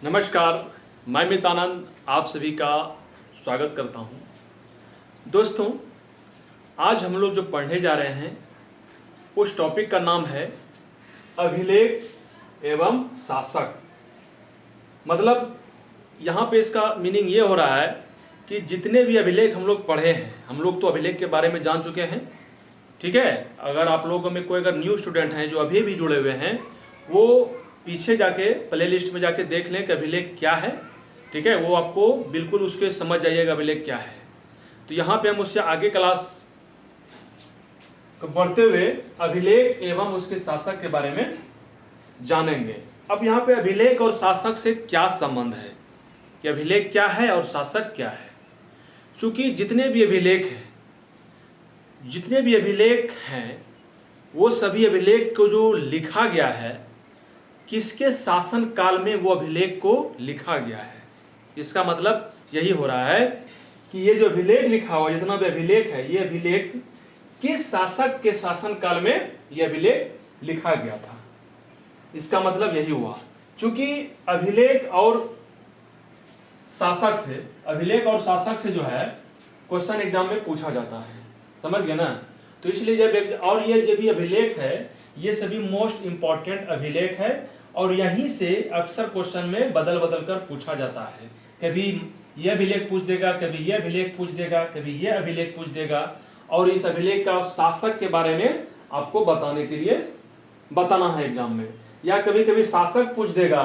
नमस्कार, मैं मितानंद आप सभी का स्वागत करता हूं। दोस्तों, आज हम लोग जो पढ़ने जा रहे हैं उस टॉपिक का नाम है अभिलेख एवं शासक। मतलब यहाँ पे इसका मीनिंग ये हो रहा है कि जितने भी अभिलेख हम लोग पढ़े हैं, हम लोग तो अभिलेख के बारे में जान चुके हैं, ठीक है। अगर आप लोगों में कोई अगर न्यू स्टूडेंट हैं जो अभी भी जुड़े हुए हैं, वो पीछे जाके प्ले लिस्ट में जाके देख लें कि अभिलेख क्या है, ठीक है। वो आपको बिल्कुल उसके समझ जाइएगा अभिलेख क्या है। तो यहाँ पे हम उससे आगे क्लास को बढ़ते हुए अभिलेख एवं उसके शासक के बारे में जानेंगे। अब यहाँ पे अभिलेख और शासक से क्या संबंध है, कि अभिलेख क्या है और शासक क्या है। चूंकि जितने भी अभिलेख हैं वो सभी अभिलेख को जो लिखा गया है, किसके शासन काल में वो अभिलेख को लिखा गया है। इसका मतलब यही हो रहा है कि ये जो अभिलेख लिखा हुआ, जितना भी अभिलेख है, ये अभिलेख किस शासक के शासन काल में ये अभिलेख लिखा गया था। इसका मतलब यही हुआ। चूंकि अभिलेख और शासक से जो है क्वेश्चन एग्जाम में पूछा जाता है, समझ गए ना। तो इसलिए ये जो भी अभिलेख है, ये सभी मोस्ट इंपॉर्टेंट अभिलेख है और यहीं से अक्सर क्वेश्चन में बदल बदल कर पूछा जाता है। कभी ये अभिलेख पूछ देगा, कभी ये अभिलेख पूछ देगा, कभी ये अभिलेख पूछ देगा, और इस अभिलेख का शासक के बारे में आपको बताने के लिए बताना है एग्जाम में। या कभी कभी शासक पूछ देगा,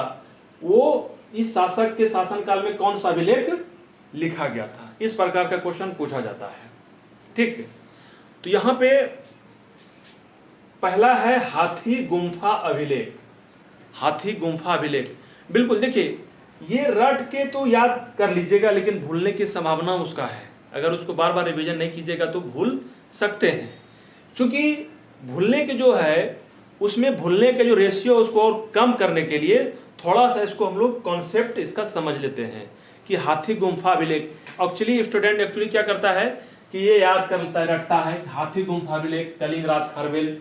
वो इस शासक के शासनकाल में कौन सा अभिलेख लिखा गया था। इस प्रकार का क्वेश्चन पूछा जाता है, ठीक है। तो यहाँ पे पहला है हाथी गुम्फा अभिलेख। हाथी गुम्फा अभिलेख, बिल्कुल देखिए, ये रट के तो याद कर लीजिएगा, लेकिन भूलने की संभावना उसका है। अगर उसको बार बार रिवीजन नहीं कीजिएगा तो भूल सकते हैं। क्योंकि भूलने के जो है, उसमें भूलने के जो रेशियो उसको और कम करने के लिए थोड़ा सा इसको हम लोग कॉन्सेप्ट इसका समझ लेते हैं कि हाथी गुम्फा अभिलेख। स्टूडेंट एक्चुअली क्या करता है कि ये याद करता है, रटता है, हाथी गुम्फा अभिलेख, कलिंग राज खारवेल,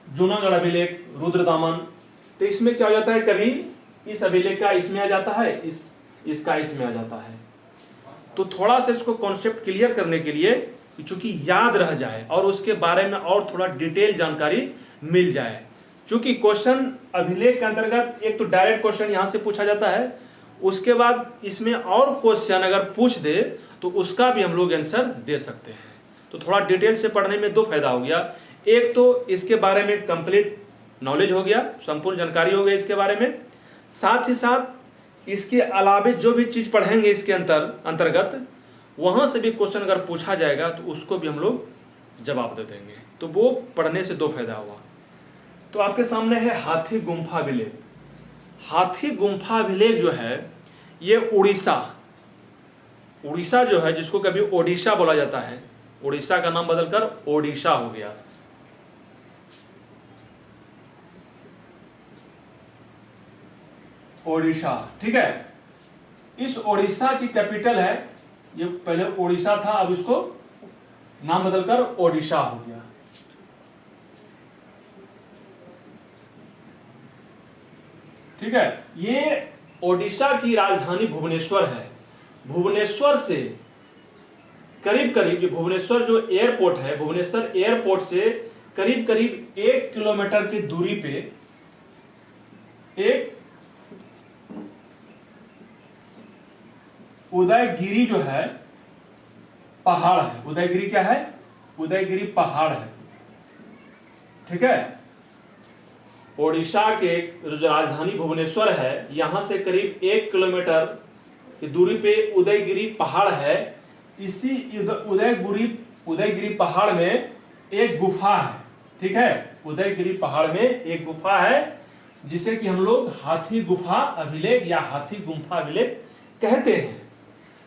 जूनागढ़ अभिलेख, रुद्रदामन। तो इसमें क्या हो जाता है, कभी इस अभिलेख का इसमें आ जाता है, इसका इसमें आ जाता है। तो थोड़ा सा इसको कॉन्सेप्ट क्लियर करने के लिए, चूंकि याद रह जाए और उसके बारे में और थोड़ा डिटेल जानकारी मिल जाए। चूंकि क्वेश्चन अभिलेख के अंतर्गत एक तो डायरेक्ट क्वेश्चन यहाँ से पूछा जाता है, उसके बाद इसमें और क्वेश्चन अगर पूछ दे तो उसका भी हम लोग आंसर दे सकते हैं। तो थोड़ा डिटेल से पढ़ने में दो फायदा हो गया। एक तो इसके बारे में कंप्लीट नॉलेज हो गया, संपूर्ण जानकारी हो गई इसके बारे में। साथ ही साथ इसके अलावे जो भी चीज़ पढ़ेंगे इसके अंतर्गत, वहाँ से भी क्वेश्चन अगर पूछा जाएगा तो उसको भी हम लोग जवाब दे देंगे। तो वो पढ़ने से दो फायदा हुआ। तो आपके सामने है हाथी गुम्फा अभिलेख। हाथी गुम्फा अभिलेख जो है, ये उड़ीसा जो है, जिसको कभी ओडिशा बोला जाता है, उड़ीसा का नाम बदलकर ओडिशा हो गया। ओडिशा, ठीक है। इस ओडिशा की कैपिटल है, ये पहले ओडिशा था, अब इसको नाम बदलकर ओडिशा हो गया। ठीक है। ये ओडिशा की राजधानी भुवनेश्वर है। भुवनेश्वर से करीब करीब, ये भुवनेश्वर जो एयरपोर्ट है, भुवनेश्वर एयरपोर्ट से करीब करीब 1 किलोमीटर की दूरी पे एक उदयगिरी जो है पहाड़ है। उदयगिरी क्या है? उदयगिरी पहाड़ है, ठीक है। ओडिशा के जो राजधानी भुवनेश्वर है, यहां से करीब 1 किलोमीटर की दूरी पे उदयगिरी पहाड़ है। इसी उदयगिरी पहाड़ में एक गुफा है, ठीक है। उदयगिरी पहाड़ में एक गुफा है जिसे कि हम लोग हाथी गुफा अभिलेख या हाथी गुम्फा अभिलेख कहते हैं।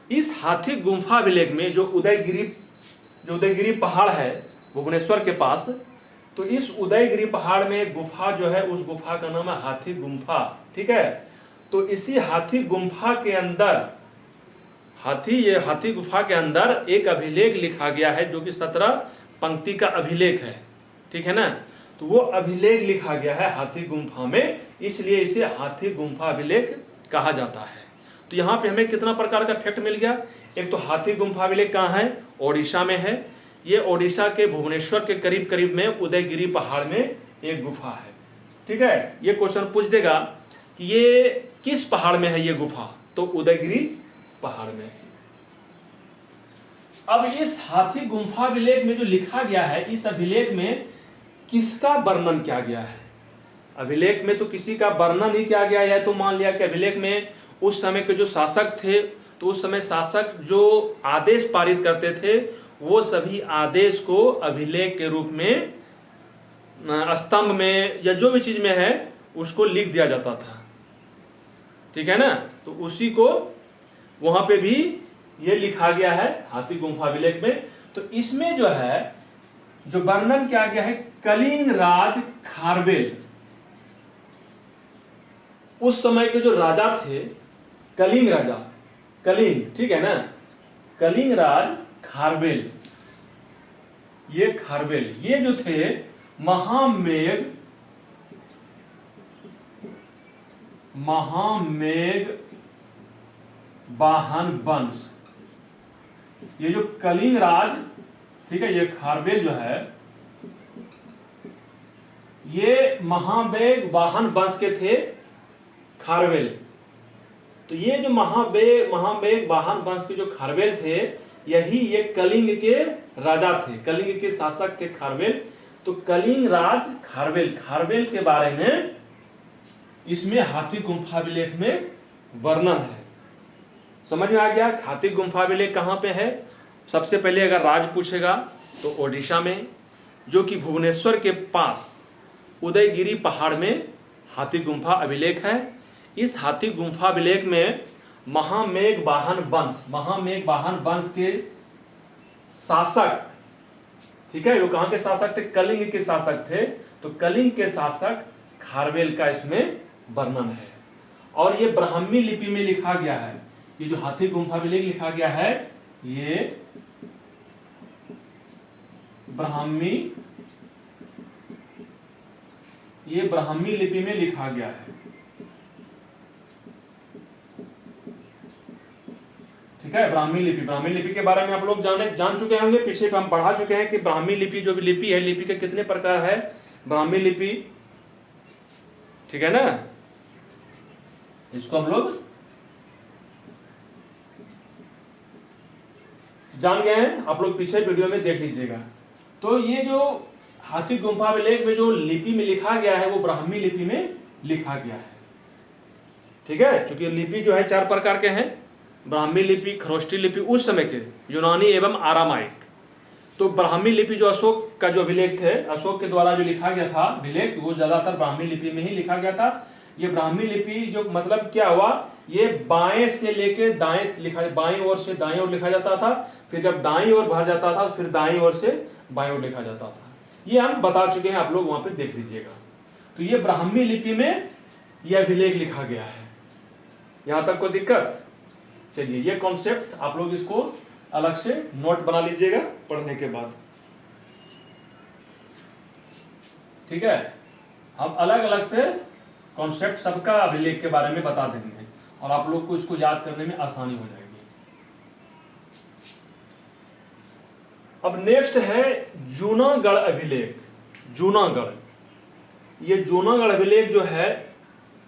इस हाथी गुम्फा अभिलेख में जो उदयगिरी पहाड़ है भुवनेश्वर के पास, तो इस उदयगिरी पहाड़ में गुफा जो है, उस गुफा का नाम है हाथी गुम्फा, ठीक है। तो इसी हाथी गुम्फा के अंदर, हाथी गुफा के अंदर एक अभिलेख लिखा गया है जो कि 17 पंक्ति का अभिलेख है, ठीक है ना। तो वो अभिलेख लिखा गया है हाथी गुम्फा में, इसलिए इसे हाथी गुम्फा अभिलेख कहा जाता है। तो यहाँ पे हमें कितना प्रकार का फैक्ट मिल गया। एक तो हाथी गुम्फा अभिलेख कहाँ है, ओडिशा में है। ये ओडिशा के भुवनेश्वर के करीब करीब में उदयगिरी पहाड़ में एक गुफा है। ठीक है, ये क्वेश्चन पूछ देगा कि ये किस पहाड़ में है ये गुफा, तो उदयगिरी पहाड़ में। अब इस हाथी गुम्फा अभिलेख में जो लिखा गया है, इस अभिलेख में किसका वर्णन किया गया है। अभिलेख में तो किसी का वर्णन ही किया गया है। तो मान लिया कि अभिलेख में उस समय के जो शासक थे, तो उस समय शासक जो आदेश पारित करते थे, वो सभी आदेश को अभिलेख के रूप में स्तंभ में या जो भी चीज में है उसको लिख दिया जाता था। ठीक है ना, तो उसी को वहां पे भी ये लिखा गया है हाथी गुम्फा अभिलेख में। तो इसमें जो है जो वर्णन किया गया है, कलिंग राज खारवेल, उस समय के जो राजा थे, कलिंग राजा, कलिंग, ठीक है ना, कलिंग राज खारवेल, ये खारवेल, ये जो थे महामेघ वाहन वंश, ये जो कलिंग राज, ठीक है, ये खारवेल जो है ये महामेघ वाहन वंश के थे खारवेल। तो ये जो महामेघ वाहन वंश के जो खारवेल थे, यही ये कलिंग के राजा थे, कलिंग के शासक थे खारवेल। तो कलिंग राज खारवेल, खारवेल के बारे में इसमें हाथी गुम्फा अभिलेख में वर्णन है। समझ में आ गया हाथी गुम्फा अभिलेख कहाँ पे है। सबसे पहले अगर राज पूछेगा तो ओडिशा में, जो कि भुवनेश्वर के पास उदयगिरी पहाड़ में हाथी गुम्फा अभिलेख है। इस हाथी गुम्फा अभिलेख में महामेघ वाहन वंश के शासक, ठीक है, वो कहां के शासक थे, कलिंग के शासक थे। तो कलिंग के शासक खारवेल का इसमें वर्णन है। और ये ब्राह्मी लिपि में लिखा गया है। ये जो हाथी गुम्फा अभिलेख लिखा गया है, ये ब्राह्मी लिपि में लिखा गया है। ठीक है, ब्राह्मी लिपि के बारे में आप लोग जान चुके होंगे, पीछे हम पढ़ा चुके हैं कि ब्राह्मी लिपि जो भी लिपि है, लिपि के कितने प्रकार है। ब्राह्मी लिपि, ठीक है ना, इसको हम लोग जान गए हैं, आप लोग पीछे वीडियो में देख लीजिएगा। तो ये जो हाथी गुम्फा अभिलेख में जो लिपि में लिखा गया है, वो ब्राह्मी लिपि में लिखा गया है। ठीक है, चूंकि लिपि जो है 4 प्रकार के हैं, ब्राह्मी लिपि, खरोष्टी लिपि उस समय के यूनानी एवं आरामाइक। तो ब्राह्मी लिपि जो अशोक का जो अभिलेख थे, अशोक के द्वारा जो लिखा गया था अभिलेख, वो ज्यादातर ब्राह्मी लिपि में ही लिखा गया था। ये ब्राह्मी लिपि जो मतलब क्या हुआ, ये बाएं से लेके दाएं लिखा, बाएं ओर से दाएं ओर लिखा जाता था, फिर जब दाएं ओर भर जाता था फिर दाएं ओर से बाएं ओर लिखा जाता था। ये हम बता चुके हैं, आप लोग वहां पे देख लीजिएगा। तो ये ब्राह्मी लिपि में यह अभिलेख लिखा गया है। यहां तक कोई दिक्कत? चलिए, ये कॉन्सेप्ट आप लोग इसको अलग से नोट बना लीजिएगा पढ़ने के बाद। ठीक है, हम अलग अलग से कॉन्सेप्ट सबका अभिलेख के बारे में बता देंगे और आप लोग को इसको याद करने में आसानी हो जाएगी। अब नेक्स्ट है जूनागढ़ अभिलेख। जूनागढ़, ये जूनागढ़ अभिलेख जो है,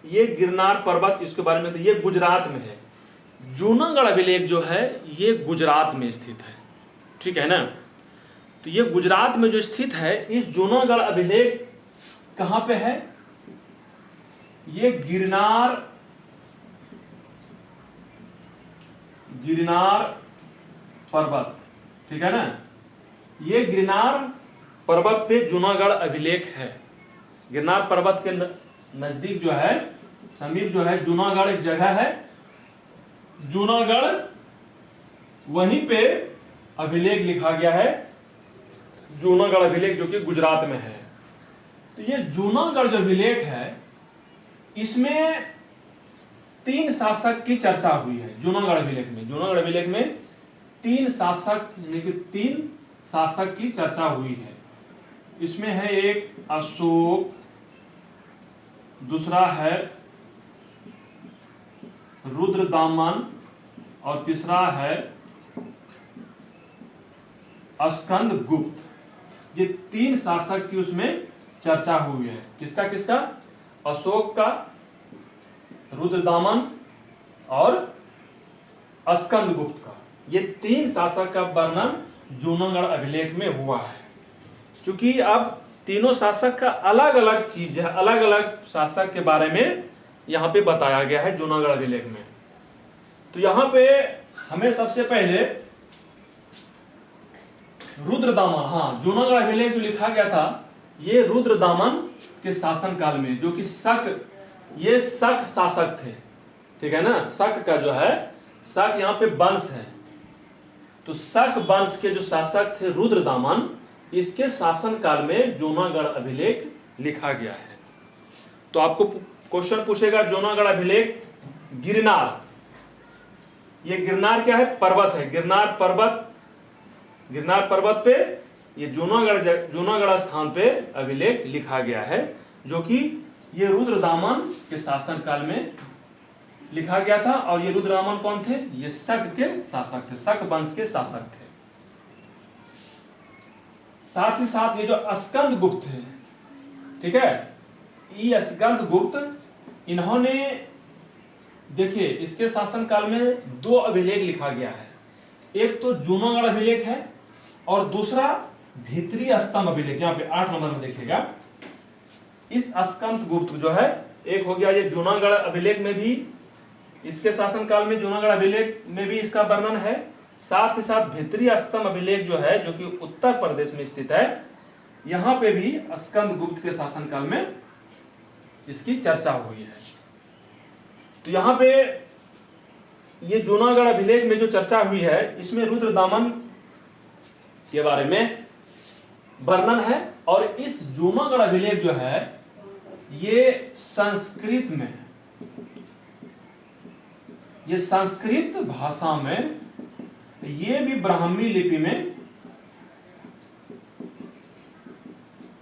ये गिरनार पर्वत, इसके बारे में, तो ये गुजरात में है। जूनागढ़ अभिलेख जो है ये गुजरात में स्थित है। ठीक है ना, तो ये गुजरात में जो स्थित है, इस जूनागढ़ अभिलेख कहां पे है, ये गिरनार पर्वत, ठीक है ना, ये गिरनार पर्वत पे जूनागढ़ अभिलेख है। गिरनार पर्वत के नजदीक जो है, समीप जो है जूनागढ़ एक जगह है, जूनागढ़, वहीं पे अभिलेख लिखा गया है, जूनागढ़ अभिलेख जो कि गुजरात में है। तो ये जूनागढ़ जो अभिलेख है, इसमें 3 शासक की चर्चा हुई है। जूनागढ़ अभिलेख में, जूनागढ़ अभिलेख में 3 शासक, यानी कि 3 शासक की चर्चा हुई है। इसमें है एक अशोक, दूसरा है रुद्रदामन और तीसरा है स्कंदगुप्त। ये 3 शासक की उसमें चर्चा हुई है। किसका किसका? अशोक का, रुद्रदामन और स्कंदगुप्त का। ये 3 शासक का वर्णन जूनागढ़ अभिलेख में हुआ है। चूंकि अब तीनों शासक का अलग अलग चीज है, अलग अलग शासक के बारे में यहाँ पे बताया गया है जूनागढ़ अभिलेख में। तो यहाँ पे हमें सबसे पहले रुद्रदामन, हाँ, जूनागढ़ अभिलेख जो लिखा गया था ये रुद्रदामन के शासन काल में, जो कि ये शक शासक थे, ठीक है ना। शक का जो है, शक यहाँ पे वंश है, तो शक वंश के जो शासक थे रुद्रदामन, इसके शासन काल में जूनागढ़ अभिलेख लिखा गया है। तो आपको क्वेश्चन पूछेगा जूनागढ़ अभिलेख गिरनार, ये गिरनार क्या है? पर्वत है। गिरनार पर्वत पे ये जूनागढ़ स्थान पे अभिलेख लिखा गया है, जो कि ये रुद्रदामन के शासन काल में लिखा गया था। और ये रुद्रदामन कौन थे? ये शक के शासक थे, शक वंश के शासक थे। साथ ही साथ ये जो स्कंदगुप्त थे, ठीक है, ये स्कंदगुप्त, इन्होंने देखिए इसके शासन काल में 2 अभिलेख लिखा गया है। एक तो जूनागढ़ अभिलेख है और दूसरा भीतरी स्तंभ अभिलेख, यहाँ पे 8 नंबर में देखिएगा। इस स्कंदगुप्त जो है, एक हो गया ये जूनागढ़ अभिलेख में भी, इसके शासन काल में जूनागढ़ अभिलेख में भी इसका वर्णन है। साथ ही साथ भीतरी स्तंभ अभिलेख जो है, जो कि उत्तर प्रदेश में स्थित है, यहाँ पे भी स्कंदगुप्त के शासन काल में इसकी चर्चा हुई है। तो यहाँ पे ये जूनागढ़ अभिलेख में जो चर्चा हुई है, इसमें रुद्रदामन के बारे में वर्णन है। और इस जूनागढ़ अभिलेख जो है ये संस्कृत में, ये संस्कृत भाषा में, ये भी ब्राह्मी लिपि में,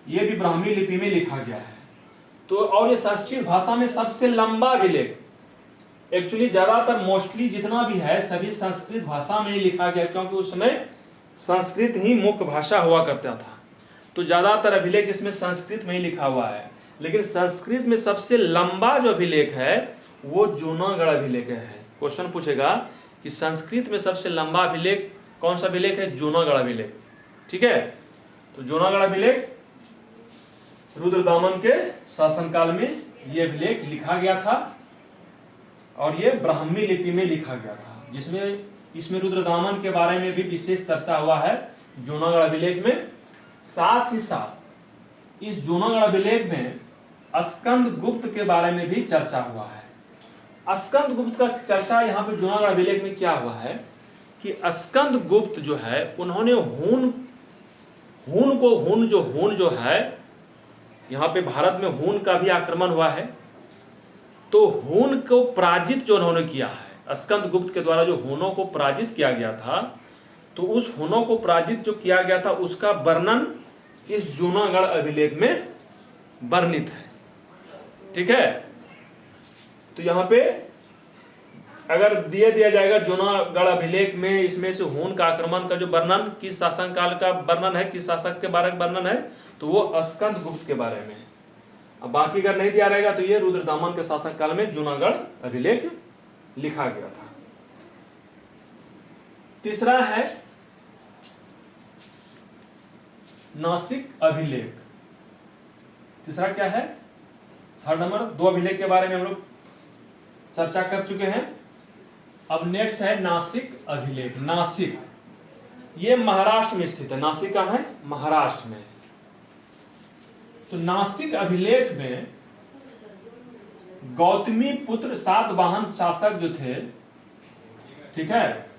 ये भी ब्राह्मी लिपि में लिखा गया है। तो और ये संस्कृत भाषा में सबसे लंबा अभिलेख, एक्चुअली ज्यादातर मोस्टली जितना भी है सभी संस्कृत भाषा में ही लिखा गया, क्योंकि उस समय संस्कृत ही मुख्य भाषा हुआ करता था। तो ज्यादातर अभिलेख इसमें संस्कृत में ही लिखा हुआ है। लेकिन संस्कृत में सबसे लंबा जो अभिलेख है वो जूनागढ़ अभिलेख है। क्वेश्चन पूछेगा कि संस्कृत में सबसे लंबा अभिलेख कौन सा अभिलेख है? जूनागढ़ अभिलेख, ठीक है। तो जूनागढ़ अभिलेख रुद्रदामन के शासनकाल में ये अभिलेख लिखा गया था और ये ब्राह्मी लिपि में लिखा गया था, जिसमें इसमें रुद्रदामन के बारे में भी विशेष चर्चा हुआ है जूनागढ़ अभिलेख में। साथ ही साथ इस जूनागढ़ अभिलेख में स्कंदगुप्त के बारे में भी चर्चा हुआ है। स्कंदगुप्त का चर्चा यहाँ पे जूनागढ़ अभिलेख में क्या हुआ है कि स्कंदगुप्त जो है उन्होंने हून जो है, यहाँ पे भारत में हून का भी आक्रमण हुआ है, तो हून को पराजित जो उन्होंने किया है, स्कंदगुप्त के द्वारा जो हूनों को पराजित किया गया था, तो उस हूनों को पराजित जो किया गया था उसका वर्णन इस जूनागढ़ अभिलेख में वर्णित है, ठीक है। तो यहाँ पे अगर दिया जाएगा जूनागढ़ अभिलेख में, इसमें से हून का आक्रमण का जो वर्णन, किस शासन काल का वर्णन है, किस शासक के बारे में वर्णन है, तो वो स्कंदगुप्त के बारे में। अब बाकी अगर नहीं दिया रहेगा तो ये रुद्रदामन के शासन काल में जूनागढ़ अभिलेख लिखा गया था। तीसरा है नासिक अभिलेख। तीसरा क्या है? थर्ड नंबर, 2 अभिलेख के बारे में हम लोग चर्चा कर चुके हैं। अब नेक्स्ट है नासिक अभिलेख। नासिक ये महाराष्ट्र में स्थित है। नासिक कहाँ है? महाराष्ट्र में। तो नासिक अभिलेख में गौतमी पुत्र सातवाहन शासक जो थे, ठीक है,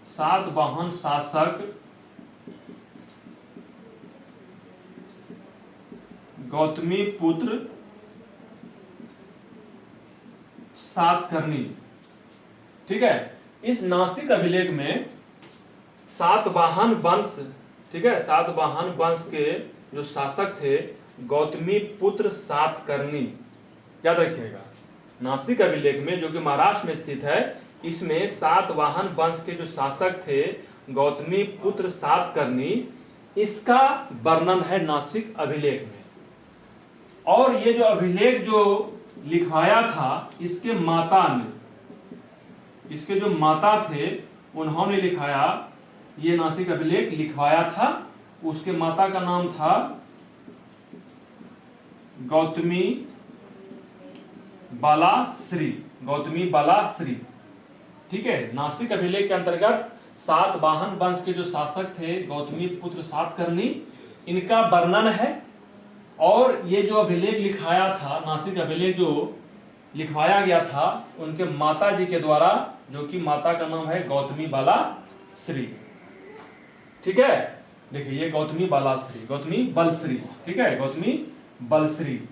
सातवाहन शासक गौतमी पुत्र सातकर्णी, ठीक है। इस नासिक अभिलेख में सातवाहन वंश, ठीक है, सातवाहन वंश के जो शासक थे गौतमी पुत्र सातकर्णी, याद रखिएगा। नासिक अभिलेख में, जो कि महाराष्ट्र में स्थित है, इसमें सातवाहन वंश के जो शासक थे गौतमी पुत्र सातकर्णी, इसका वर्णन है नासिक अभिलेख में। और ये जो अभिलेख जो लिखवाया था, इसके माता ने, इसके जो माता थे उन्होंने लिखाया, ये नासिक अभिलेख लिखवाया था। उसके माता का नाम था गौतमी बालाश्री, गौतमी बालाश्री। ठीक है, नासिक अभिलेख के अंतर्गत सातवाहन वंश के जो शासक थे गौतमी पुत्र सातकर्णी, इनका वर्णन है। और ये जो अभिलेख लिखाया था, नासिक अभिलेख जो लिखवाया गया था, उनके माता जी के द्वारा, जो कि माता का नाम है गौतमी बालाश्री। ठीक है, देखिए ये गौतमी बालाश्री, गौतमी बलश्री। ठीक है, गौतमी बलश्री,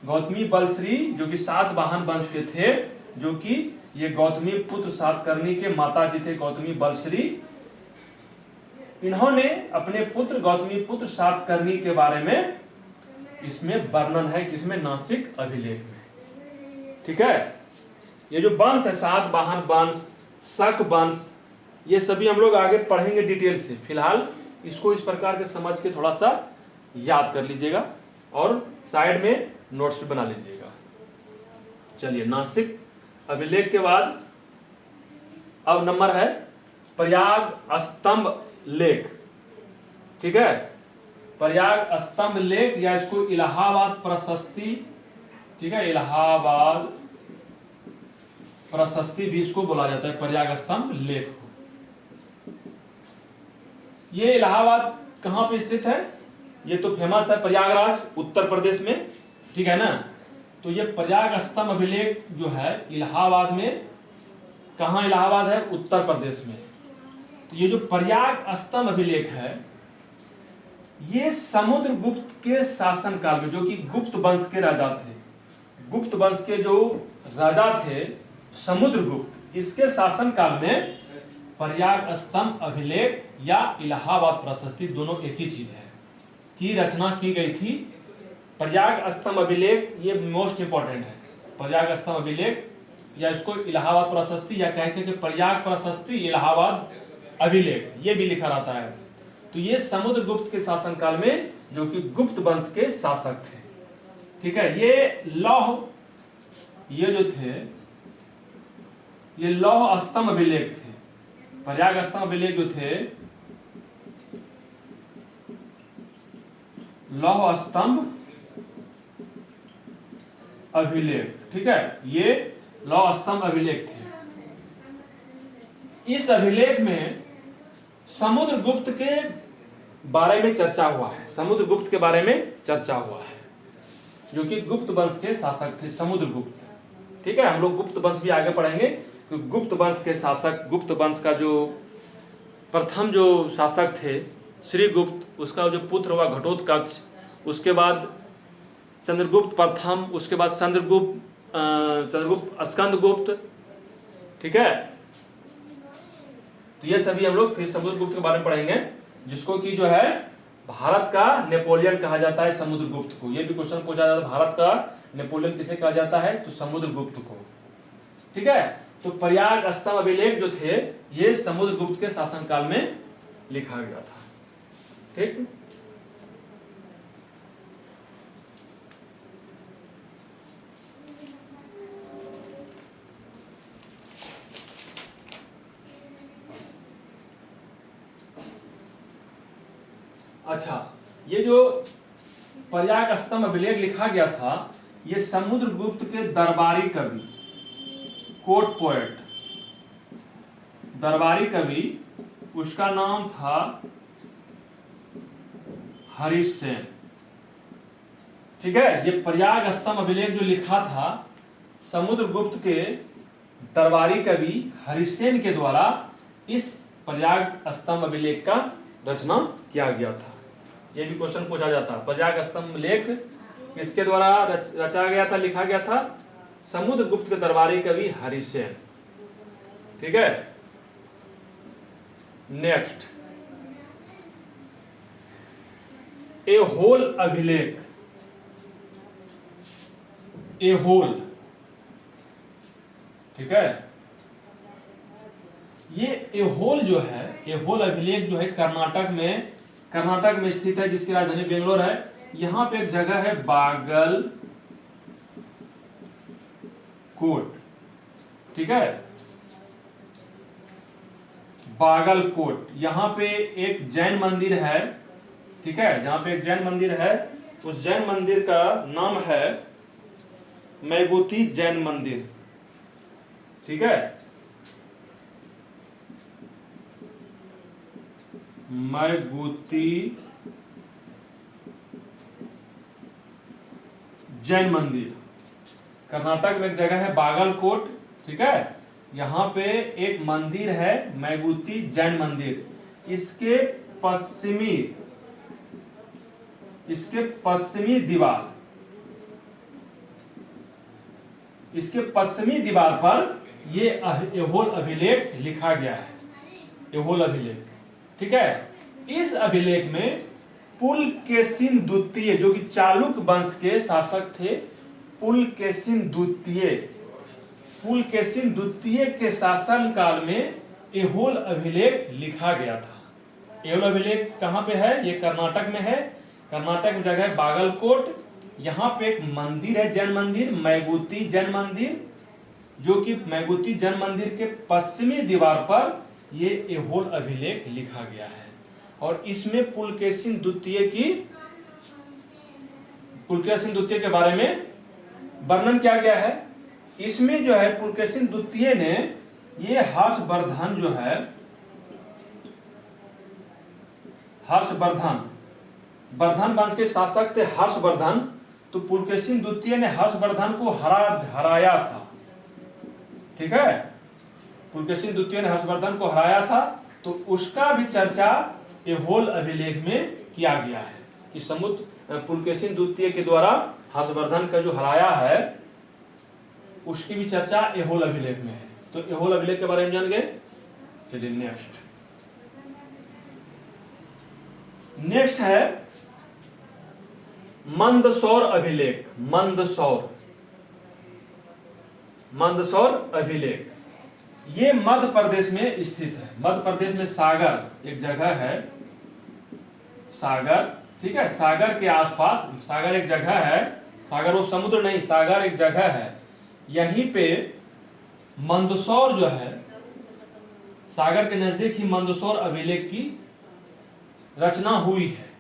गौतमी बलश्री जो कि सातवाहन वंश के थे, जो कि ये गौतमी पुत्र सातकर्णी के माता जी थे, गौतमी बलश्री। इन्होंने अपने पुत्र गौतमी पुत्र सातकर्णी के बारे में इसमें वर्णन है, किसमें? नासिक अभिलेख में। ठीक है, ये जो वंश है, सातवाहन वंश, शक वंश, ये सभी हम लोग आगे पढ़ेंगे डिटेल से। फिलहाल इसको इस प्रकार के समझ के थोड़ा सा याद कर लीजिएगा और साइड में नोट्स बना लीजिएगा। चलिए, नासिक अभिलेख के बाद अब नंबर है प्रयाग स्तंभ लेख। ठीक है, प्रयाग स्तंभ लेख, या इसको इलाहाबाद प्रशस्ति, ठीक है, इलाहाबाद प्रशस्ति भी इसको बोला जाता है, प्रयाग स्तंभ लेख को। ये इलाहाबाद कहां पे स्थित है? ये तो फेमस है, प्रयागराज, उत्तर प्रदेश में। ठीक है ना, तो ये प्रयाग स्तंभ अभिलेख जो है इलाहाबाद में, कहां इलाहाबाद है? उत्तर प्रदेश में। तो ये जो प्रयाग स्तंभ अभिलेख है, ये समुद्रगुप्त के शासन काल में, जो कि गुप्त वंश के राजा थे, गुप्त वंश के जो राजा थे समुद्रगुप्त, इसके शासन काल में प्रयाग स्तंभ अभिलेख या इलाहाबाद प्रशस्ति, दोनों एक ही चीज है, की रचना की गई थी। प्रयाग स्तंभ अभिलेख ये मोस्ट इंपॉर्टेंट है, प्रयाग स्तंभ अभिलेख, या इसको इलाहाबाद प्रशस्ति, या कहते हैं कि प्रयाग प्रशस्ति इलाहाबाद अभिलेख, ये भी लिखा रहता है। तो ये समुद्रगुप्त के शासन काल में, जो कि गुप्त वंश के शासक थे। ठीक है, ये लौह, ये जो थे ये लौह स्तंभ अभिलेख थे। प्रयाग स्तंभ अभिलेख जो थे, लौह स्तंभ अभिलेख, ठीक है, ये लौह स्तंभ अभिलेख थे। इस अभिलेख में समुद्रगुप्त के बारे में चर्चा हुआ है, समुद्रगुप्त के बारे में चर्चा हुआ है, जो कि गुप्त वंश के शासक थे, समुद्रगुप्त। ठीक है, हम लोग गुप्त वंश भी आगे पढ़ेंगे, तो गुप्त वंश के शासक, गुप्त वंश का जो प्रथम जो शासक थे श्रीगुप्त, उसका जो पुत्र हुआ घटोत्कच, उसके बाद चंद्रगुप्त प्रथम, उसके बाद चंद्रगुप्त स्कंदगुप्त। ठीक है, तो ये सभी हम लोग फिर समुद्रगुप्त के बारे में पढ़ेंगे, जिसको कि जो है भारत का नेपोलियन कहा जाता है, समुद्रगुप्त को। ये भी क्वेश्चन पूछा जाता है, भारत का नेपोलियन किसे कहा जाता है? तो समुद्रगुप्त को। ठीक है, तो प्रयाग स्तंभ अभिलेख जो थे, ये समुद्रगुप्त के शासनकाल में लिखा गया था। ठीक, अच्छा, ये जो प्रयाग स्तंभ अभिलेख लिखा गया था, ये समुद्रगुप्त के दरबारी कवि, कोर्ट पोएट, दरबारी कवि, उसका नाम था हरीश सेन। ठीक है, ये प्रयाग स्तंभ अभिलेख जो लिखा था, समुद्रगुप्त के दरबारी कवि हरिसेन के द्वारा इस प्रयाग स्तंभ अभिलेख का रचना किया गया था। यह भी क्वेश्चन पूछा जाता है, प्रयाग स्तंभ लेख किसके द्वारा रचा गया था, लिखा गया था? समुद्रगुप्त के दरबारी कवि हरिसेन। ठीक है, नेक्स्ट, ए होल अभिलेख। एहोल, ठीक है। ये एहोल जो है, एहोल अभिलेख जो है कर्नाटक में स्थित है, जिसकी राजधानी बेंगलोर है। यहां पे एक जगह है बागलकोट, ठीक है, बागलकोट। यहां पे एक जैन मंदिर है, ठीक है, जहां पे एक जैन मंदिर है। उस जैन मंदिर का नाम है मैगुती जैन मंदिर, ठीक है, मैगुती जैन मंदिर। कर्नाटक में एक जगह है बागलकोट, ठीक है, यहां पे एक मंदिर है मैगुती जैन मंदिर। इसके पश्चिमी दीवार पर ये एहोल अभिलेख लिखा गया है, एहोल अभिलेख, ठीक है। इस अभिलेख में पुलकेशिन द्वितीय, जो कि चालुक्य वंश के शासक थे, पुलकेशिन द्वितीय के शासन काल में एहोल अभिलेख लिखा गया था। एहोल अभिलेख कहां पे है? ये कर्नाटक में है। कर्नाटक में जगह है बागलकोट। यहां पे एक मंदिर है, जैन मंदिर, मैगुती जैन मंदिर, जो कि मैगुती जैन मंदिर के पश्चिमी दीवार पर ये एहोल अभिलेख लिखा गया है। और इसमें पुलकेशिन द्वितीय के बारे में वर्णन किया गया है। इसमें जो है पुलकेशिन द्वितीय ने ये हर्षवर्धन जो है, वर्धन वंश के शासक थे हर्षवर्धन। तो पुलकेशिन द्वितीय ने हर्षवर्धन को हराया था, ठीक है, पुलकेशिन द्वितीय ने हर्षवर्धन को हराया था। तो उसका भी चर्चा एहोल अभिलेख में किया गया है कि पुलकेशिन द्वितीय के द्वारा हर्षवर्धन का जो हराया है, उसकी भी चर्चा एहोल अभिलेख में है। तो एहोल अभिलेख के बारे में जान गए। चलिए नेक्स्ट है मंदसौर अभिलेख। मंदसौर अभिलेख ये मध्य प्रदेश में स्थित है। मध्य प्रदेश में सागर एक जगह है, सागर, ठीक है, सागर के आसपास सागर एक जगह है। सागर वो समुद्र नहीं, सागर एक जगह है। यहीं पे मंदसौर जो है, सागर के नजदीक ही मंदसौर अभिलेख की रचना हुई है।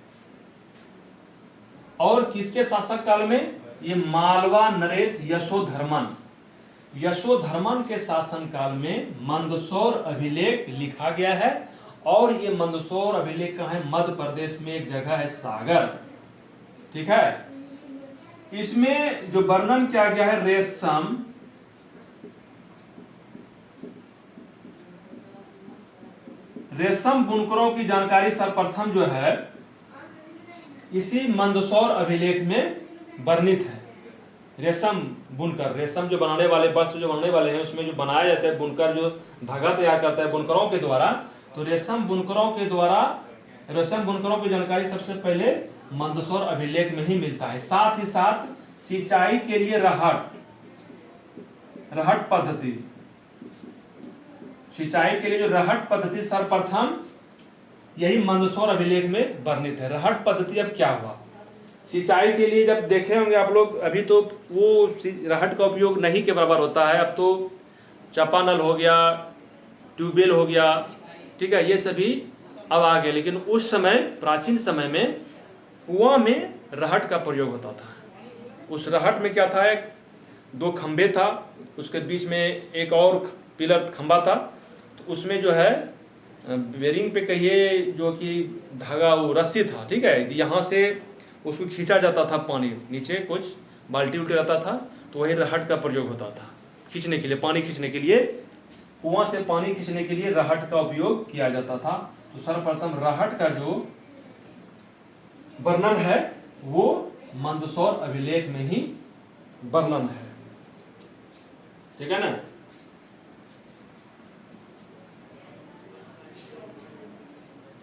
और किसके शासक काल में? ये मालवा नरेश यशोधर्मन के शासन काल में मंदसौर अभिलेख लिखा गया है। और ये मंदसौर अभिलेख कहां है? मध्य प्रदेश में एक जगह है सागर, ठीक है। इसमें जो वर्णन किया गया है रेशम बुनकरों की जानकारी सर्वप्रथम जो है इसी मंदसौर अभिलेख में वर्णित है। रेशम बुनकर, रेशम जो बनाने वाले, वस्त्र जो बनाने वाले हैं, उसमें जो बनाया जाता है, बुनकर जो धागा तैयार करता है बुनकरों के द्वारा, तो रेशम बुनकरों की जानकारी सबसे पहले मंदसौर अभिलेख में ही मिलता है। साथ ही साथ सिंचाई के लिए रहट पद्धति, सिंचाई के लिए जो रहट पद्धति सर्वप्रथम यही मंदसौर अभिलेख में वर्णित है। रहट पद्धति अब क्या हुआ? सिंचाई के लिए जब देखे होंगे आप लोग, अभी तो वो रहट का उपयोग नहीं के बराबर होता है। अब तो चापानल हो गया, ट्यूबवेल हो गया, ठीक है, ये सभी अब आ गए। लेकिन उस समय, प्राचीन समय में कुआं में रहट का प्रयोग होता था। उस रहट में क्या था? एक दो खंबे था, उसके बीच में एक और पिलर खंबा था। तो उसमें जो है बेरिंग पे कहिए, जो कि धागा वो रस्सी था, ठीक है, यहाँ से उसको खींचा जाता था। पानी नीचे कुछ बाल्टी उल्टी रहता था, तो वही रहट का प्रयोग होता था खींचने के लिए, पानी खींचने के लिए, कुआं से पानी खींचने के लिए रहट का उपयोग किया जाता था। तो सर्वप्रथम रहट का जो वर्णन है वो मंदसौर अभिलेख में ही वर्णन है, ठीक है ना।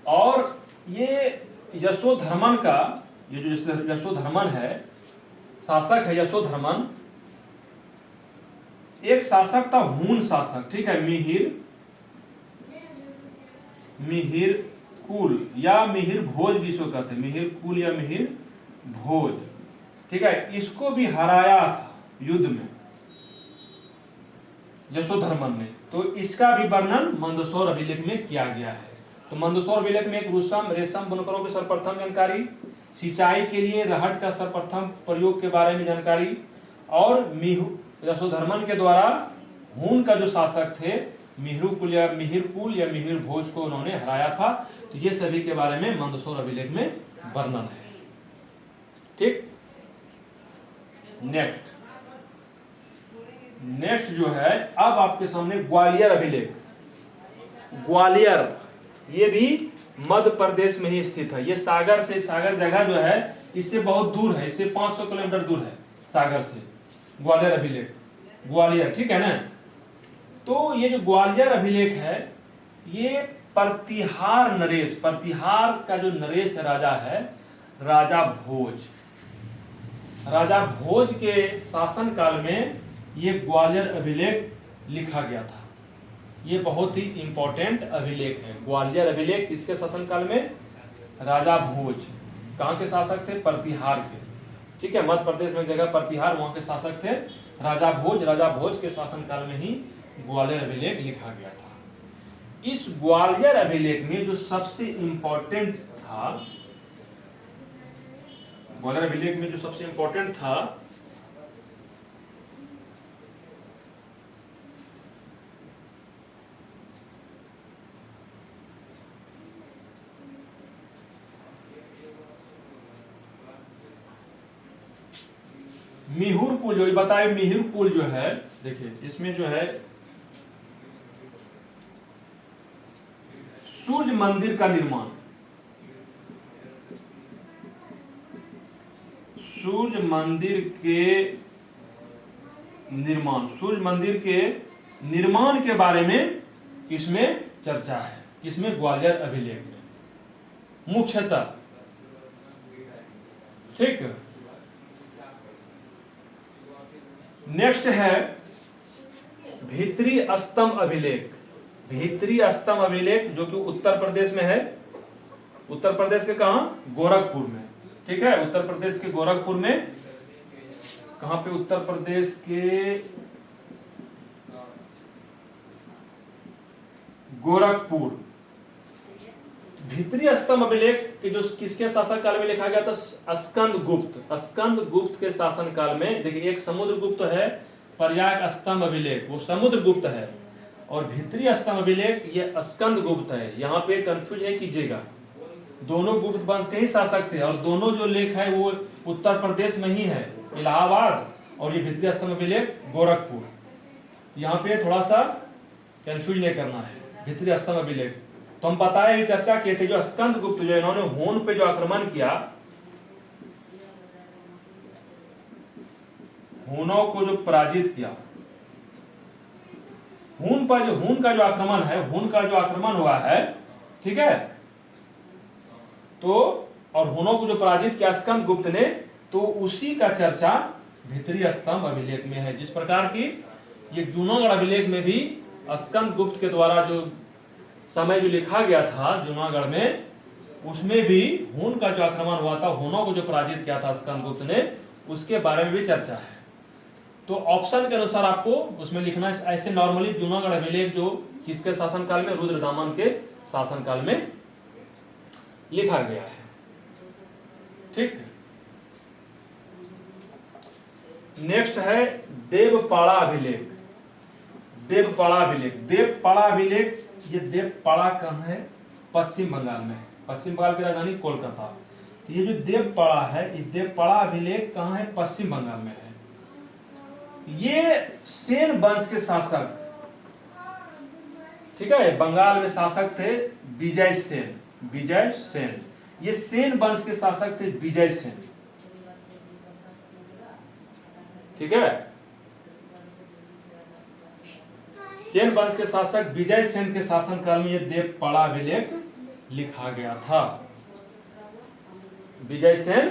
और ये यशोधर्मन का, ये जो यशोधर्मन है, शासक है यशोधर्मन, एक शासक था हून शासक, ठीक है, मिहिर कुल या मिहिर भोज भी इसको कहते हैं, मिहिर कुल या मिहिर भोज, ठीक है। इसको भी हराया था युद्ध में यशोधर्मन ने, तो इसका भी वर्णन मंदसौर अभिलेख में किया गया है। तो मंदसौर अभिलेख में एक रेशम बुनकरों की सर्वप्रथम जानकारी, सिंचाई के लिए रहट का सर्वप्रथम प्रयोग के बारे में जानकारी, और यशोधर्मन के द्वारा हून का जो शासक थे मिहिर कुल या मिहिर भोज को उन्होंने हराया था। तो ये सभी के बारे में मंदसौर अभिलेख में वर्णन है, ठीक। नेक्स्ट जो है अब आपके सामने ग्वालियर अभिलेख। ग्वालियर ये भी मध्य प्रदेश में ही स्थित है। ये सागर जगह जो है इससे बहुत दूर है, इससे 500 किलोमीटर दूर है सागर से ग्वालियर अभिलेख, ग्वालियर, ठीक है ना। तो ये जो ग्वालियर अभिलेख है ये प्रतिहार का जो नरेश राजा है, राजा भोज के शासन काल में ये ग्वालियर अभिलेख लिखा गया था। ये बहुत ही इंपॉर्टेंट अभिलेख है। ग्वालियर अभिलेख किसके शासन काल में? राजा भोज। कहाँ के शासक थे? प्रतिहार के, ठीक है। मध्य प्रदेश में जगह प्रतिहार, वहां के शासक थे राजा भोज के शासन काल में ही ग्वालियर अभिलेख लिखा गया था। इस ग्वालियर अभिलेख में जो सबसे इंपॉर्टेंट था, ग्वालियर अभिलेख में जो सबसे इंपॉर्टेंट था मिहुर कुल, जो बताए मिहिर कुल जो है, देखिए इसमें जो है सूर्य मंदिर का निर्माण, सूर्य मंदिर के निर्माण के बारे में इसमें चर्चा है। किसमें? ग्वालियर अभिलेख में मुख्यतः, ठीक। नेक्स्ट है भीतरी स्तंभ अभिलेख। भीतरी स्तंभ अभिलेख जो कि उत्तर प्रदेश में है। उत्तर प्रदेश के कहां? गोरखपुर में, ठीक है। उत्तर प्रदेश के गोरखपुर में, कहां पे? उत्तर प्रदेश के गोरखपुर। भीतरी स्तंभ अभिलेख के जो किसके शासन काल में लिखा गया था? स्कंद गुप्त के शासन काल में। देखिए एक समुद्रगुप्त है, प्रयाग स्तंभ अभिलेख वो समुद्रगुप्त है, और भीतरी स्तंभ अभिलेख ये स्कंद गुप्त है। यहाँ पे कंफ्यूज नहीं कीजिएगा, दोनों गुप्त वंश के ही शासक थे, और दोनों जो लेख है वो उत्तर प्रदेश में ही है, इलाहाबाद, और ये भीतरी स्तंभ अभिलेख गोरखपुर। यहाँ पे थोड़ा सा कंफ्यूज नहीं करना है। भीतरी स्तंभ अभिलेख तो हम बताए भी, चर्चा किए थे, जो स्कंद गुप्त जो इन्होंने हून पे जो आक्रमण किया, हूनों को जो पराजित किया, हून का जो आक्रमण है, हून का जो आक्रमण हुआ है, ठीक है, तो और हूनों को जो पराजित किया स्कंद गुप्त ने, तो उसी का चर्चा भीतरी स्तंभ अभिलेख में है। जिस प्रकार की ये जूनागढ़ अभिलेख में भी स्कंद गुप्त के द्वारा जो समय जो लिखा गया था जूनागढ़ में, उसमें भी हून का जो आक्रमण हुआ था, हूनों को जो पराजित किया था स्कंद गुप्त ने, उसके बारे में भी चर्चा है। तो ऑप्शन के अनुसार आपको उसमें लिखना है। ऐसे नॉर्मली जूनागढ़ अभिलेख जो किसके शासनकाल में? रुद्रदामन के शासनकाल में लिखा गया है, ठीक। नेक्स्ट है देवपाड़ा अभिलेख। देवपाड़ा अभिलेख, ये देवपाड़ा कहाँ है? पश्चिम बंगाल में। पश्चिम बंगाल की राजधानी कोलकाता। तो ये जो देवपाड़ा है, ये देवपाड़ा अभिलेख कहाँ है? पश्चिम बंगाल में है। ये सेन वंश के शासक, ठीक है, बंगाल में शासक थे विजय सेन। ये सेन वंश के शासक थे विजय सेन, ठीक है। सेन वंश के शासक विजय सेन के शासनकाल में ये देवपाड़ा अभिलेख लिखा गया था। विजय सेन,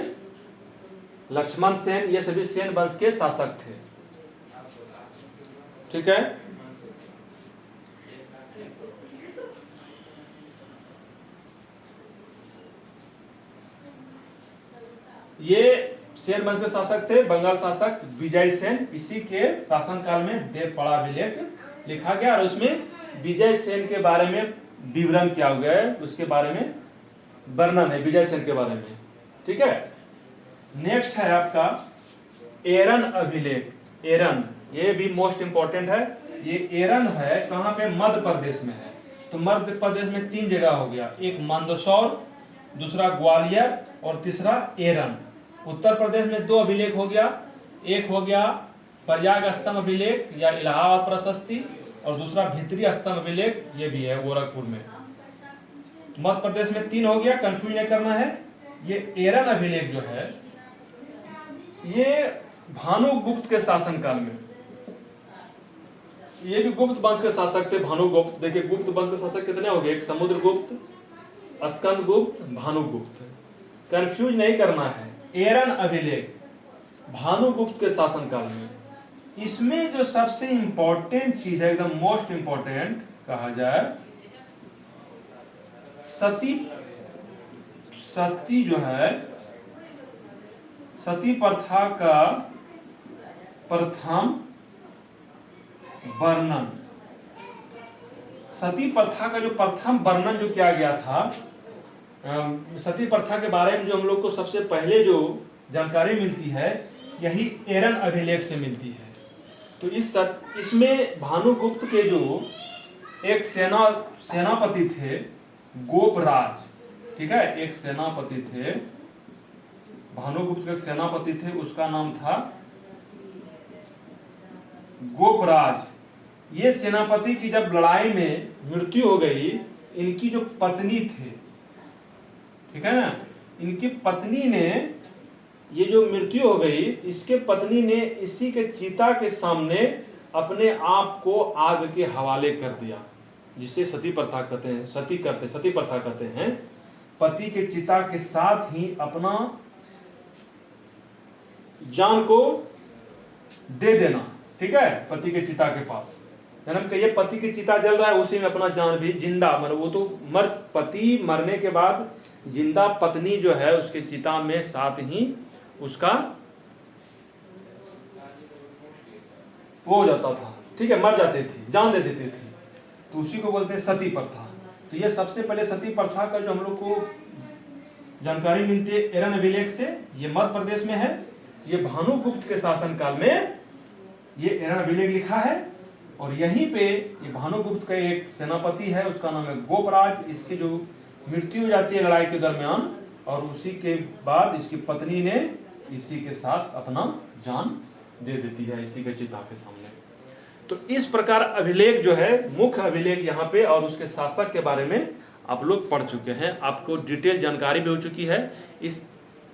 लक्ष्मण सेन, ये सभी सेन वंश के शासक थे। ठीक है। ये सेन वंश के शासक थे, बंगाल शासक विजय सेन। इसी के शासनकाल में देवपाड़ा अभिलेख लिखा गया और उसमें विजय सेन के बारे में विवरण क्या हो गया है, उसके बारे में वर्णन है विजय सेन के बारे में। ठीक है। नेक्स्ट है आपका एरन अभिलेख। एरन, ये भी मोस्ट इंपॉर्टेंट है। ये एरन है कहाँ पे, मध्य प्रदेश में है। तो मध्य प्रदेश में 3 जगह हो गया, एक मंदसौर, दूसरा ग्वालियर और तीसरा एरन। उत्तर प्रदेश में 2 अभिलेख हो गया, एक हो गया प्रयाग स्तंभ अभिलेख या इलाहाबाद प्रशस्ति और दूसरा भीतरी स्तंभ अभिलेख, ये भी है गोरखपुर में। मध्य प्रदेश में 3 हो गया, कंफ्यूज नहीं करना है। ये एरन अभिलेख जो है ये भानुगुप्त के शासनकाल में, ये भी गुप्त वंश के शासक थे भानुगुप्त। देखिए गुप्त वंश के शासक कितने हो गए, एक समुद्रगुप्त, स्कंदगुप्त, भानुगुप्त। कंफ्यूज नहीं करना है। एरन अभिलेख भानुगुप्त के शासनकाल में, इसमें जो सबसे इंपॉर्टेंट चीज है, एकदम मोस्ट इंपॉर्टेंट कहा जाए, सती जो है, सती प्रथा का प्रथम वर्णन। सती प्रथा का जो प्रथम वर्णन जो किया गया था, सती प्रथा के बारे में जो हम लोग को सबसे पहले जो जानकारी मिलती है यही एरन अभिलेख से मिलती है। तो इसमें भानुगुप्त के जो एक सेनापति थे गोपराज, ठीक है, एक सेनापति थे, भानुगुप्त के एक सेनापति थे, उसका नाम था गोपराज। ये सेनापति की जब लड़ाई में मृत्यु हो गई, इनकी जो पत्नी थे, ठीक है ना, इनकी पत्नी ने, ये जो मृत्यु हो गई, इसके पत्नी ने इसी के चिता के सामने अपने आप को आग के हवाले कर दिया, जिसे सती प्रथा कहते हैं, सती प्रथा कहते हैं। पति के चिता के साथ ही अपना जान को दे देना, ठीक है, पति के चिता के पास। जन्म के ये पति की चिता जल रहा है, उसी में अपना जान भी जिंदा, मतलब वो तो पति मरने के बाद जिंदा पत्नी जो है उसके चिता में साथ ही उसका वो हो जाता था, ठीक है, मर जाती थी, जान दे देती थी, तो उसी को बोलते हैं सती प्रथा। तो ये सबसे पहले सती प्रथा का जो हम लोग को जानकारी मिलती है एरन अभिलेख से, ये मध्य प्रदेश में है। ये भानुगुप्त के शासनकाल में ये एरन अभिलेख लिखा है और यहीं पे ये भानुगुप्त का एक सेनापति है, उसका नाम है गोपराज। इसकी जो मृत्यु हो जाती है लड़ाई के दरमियान और उसी के बाद इसकी पत्नी ने इसी के साथ अपना जान दे देती है, इसी के चिता के सामने। तो इस प्रकार अभिलेख जो है, मुख्य अभिलेख यहाँ पे और उसके शासक के बारे में आप लोग पढ़ चुके हैं, आपको डिटेल जानकारी भी हो चुकी है। इस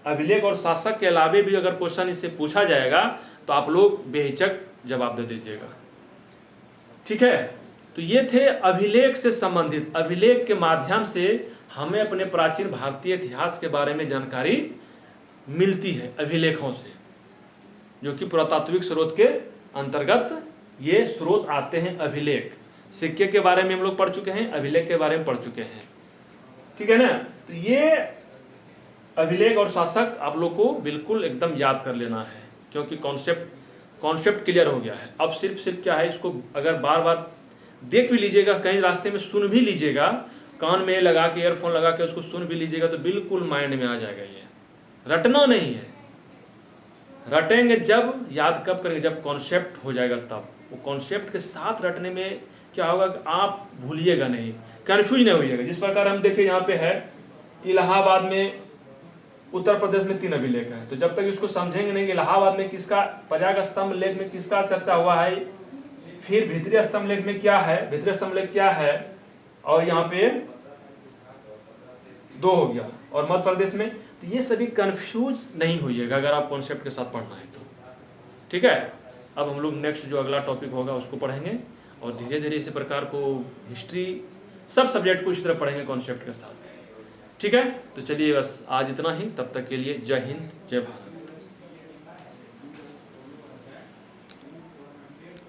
अभिलेख और शासक के अलावे भी अगर क्वेश्चन इससे पूछा जाएगा तो आप लोग बेहिचक जवाब दे दीजिएगा, ठीक है। तो ये थे अभिलेख से संबंधित। अभिलेख के माध्यम से हमें अपने प्राचीन भारतीय इतिहास के बारे में जानकारी मिलती है अभिलेखों से, जो कि पुरातात्विक स्रोत के अंतर्गत ये स्रोत आते हैं। अभिलेख, सिक्के के बारे में हम लोग पढ़ चुके हैं, अभिलेख के बारे में पढ़ चुके हैं, ठीक है ना। तो ये अभिलेख और शासक आप लोग को बिल्कुल एकदम याद कर लेना है, क्योंकि कॉन्सेप्ट क्लियर हो गया है। अब सिर्फ क्या है, इसको अगर बार बार देख भी लीजिएगा, कहीं रास्ते में सुन भी लीजिएगा, कान में लगा के ईयरफोन लगा के उसको सुन भी लीजिएगा, तो बिल्कुल माइंड में आ जाएगा। ये रटना नहीं है, रटेंगे जब, याद कब करेंगे, जब कॉन्सेप्ट हो जाएगा तब। वो कॉन्सेप्ट के साथ रटने में क्या होगा कि आप भूलिएगा नहीं, कन्फ्यूज नहीं होइएगा। जिस प्रकार हम देखें यहाँ पे है, इलाहाबाद में, उत्तर प्रदेश में 3 अभिलेख है, तो जब तक इसको समझेंगे नहीं कि इलाहाबाद में किसका, प्रयाग स्तंभ लेख में किसका चर्चा हुआ है, फिर भीतरी स्तंभ लेख में क्या है, भीतरी स्तंभ लेख क्या है, और यहाँ पे 2 हो गया, और मध्य प्रदेश में, तो ये सभी कंफ्यूज नहीं होइएगा अगर आप कॉन्सेप्ट के साथ पढ़ना है तो, ठीक है। अब हम लोग नेक्स्ट जो अगला टॉपिक होगा उसको पढ़ेंगे और धीरे धीरे इसी प्रकार को हिस्ट्री, सब सब्जेक्ट को इस तरह पढ़ेंगे कॉन्सेप्ट के साथ, ठीक है। तो चलिए बस आज इतना ही, तब तक के लिए जय हिंद, जय भारत।